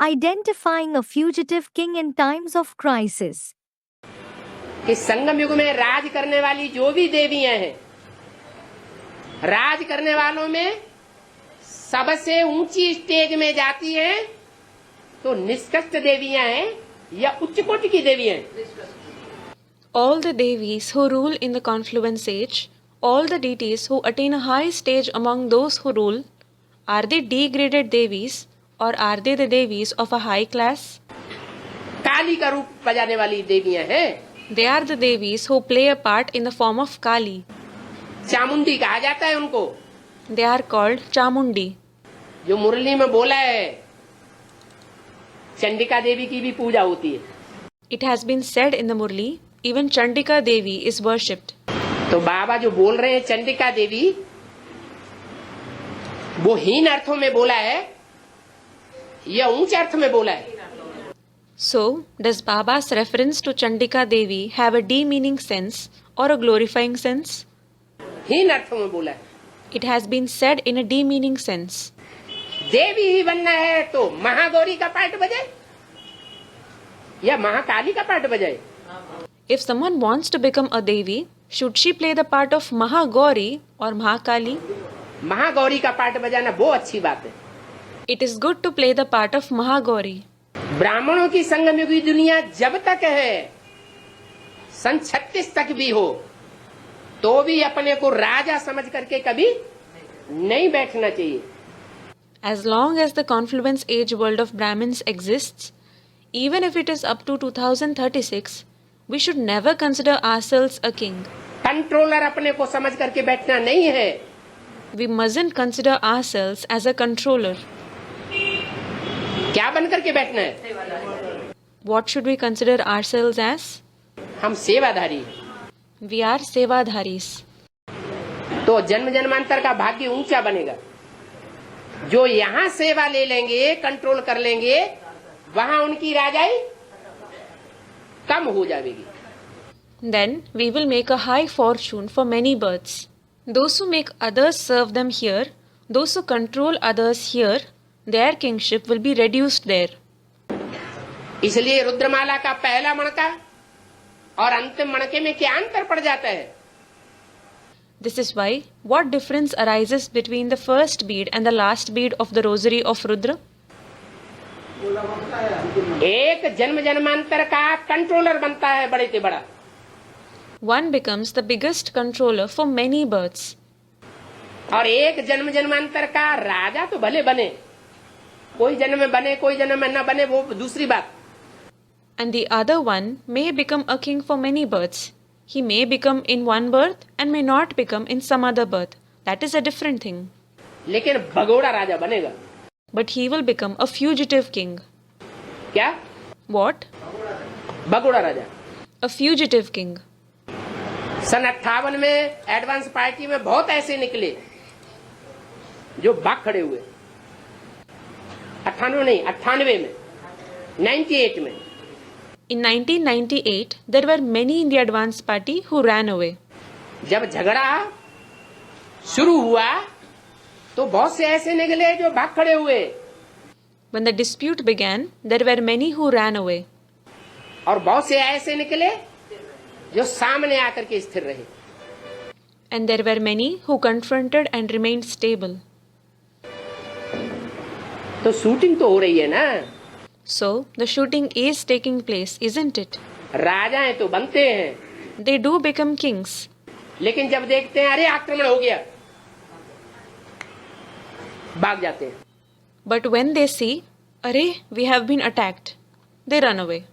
identifying a fugitive king in times of crisis. कि संगम युग में राज करने वाली जो भी देवियां हैं, राज करने वालों में सबसे ऊंची स्टेज में जाती हैं तो निष्कष्ट देवियां हैं या उच्च कोटि की देवियां हैं? All the Devis who rule in the confluence age, all the deities who attain a high stage among those who rule, are they degraded Devis or are they the Devis of a high class? काली का रूप बजाने वाली देवियां हैं। They are the Devis who play a part in the form of Kali. Chamundi कहा जाता है उनको। They are called Chamundi. जो मुरली में बोला है, चंडिका देवी की भी पूजा होती है। It has been said in the Murli, even Chandika Devi is worshipped. तो बाबा जो बोल रहे हैं चंडिका देवी, वो हीन अर्थों में बोला है या ऊंच अर्थ में बोला है? So, does Baba's reference to Chandika Devi have a demeaning sense or a glorifying sense? हीन अर्थों में बोला है। It has been said in a demeaning sense. देवी ही बनना है तो महागौरी का पार्ट बजाए या महाकाली का पार्ट बजाए? If someone wants to become a Devi, should she play the part of Mahagauri or Mahakali? Mahagauri का पार्ट बजाना वो अच्छी बात है। It is good to play the part of Mahagauri. ब्राह्मणों की संगम युगी दुनिया जब तक है, सन 36 तक भी हो, तो भी अपने को राजा समझ करके कभी नहीं बैठना चाहिए। As long as the confluence age world of Brahmins exists, even if it is up to 2036, we should never consider ourselves a king. Controller अपने को समझ करके बैठना नहीं है। We mustn't consider ourselves as a controller. क्या बन करके बैठना है? What should we consider ourselves as? हम सेवाधारी हैं। We are Sevadharis. तो जन्म जन्मांतर का भाग्य ऊंचा बनेगा। जो यहाँ सेवा ले लेंगे, कंट्रोल कर लेंगे, वहां उनकी राजाई कम हो जाएगी। Then we will make a high fortune for many births. Those who make others serve them here, those who control others here, their kingship will be reduced there. इसलिए रुद्रमाला का पहला मणका और अंतिम मणके में क्या अंतर पड़ जाता है? This is why, what difference arises between the first bead and the last bead of the rosary of Rudra? एक जन्म जन्मांतर का कंट्रोलर बनता है बड़े से बड़ा। One becomes the biggest controller for many births. और एक जन्म जन्मांतर का राजा तो भले बने, कोई जन्म में बने कोई जन्म में न बने, वो दूसरी बात। And the other one may become a king for many births. He may become in one birth and may not become in some other birth. That is a different thing. लेकिन भगोड़ा राजा बनेगा। But he will become a fugitive king. क्या? What? भगोड़ा राजा। A fugitive king. सन 58 में advance party में बहुत ऐसे निकले जो भाग खड़े हुए। 98 नहीं, 98 में, 98 में। In 1998, there were many in the advance party who ran away. जब झगड़ा शुरू हुआ तो बहुत से ऐसे निकले जो भाग खड़े हुए। When the dispute began, there were many who ran away. और बहुत से ऐसे निकले जो सामने आकर के स्थिर रहे। And there were many who confronted and remained stable. तो शूटिंग तो हो रही है ना। So, the shooting is taking place, isn't it? राजाएं तो बनते हैं, They do become kings. लेकिन जब देखते हैं अरे आक्रमण हो गया, भाग जाते हैं। But when they see, Arey, we have been attacked, they run away.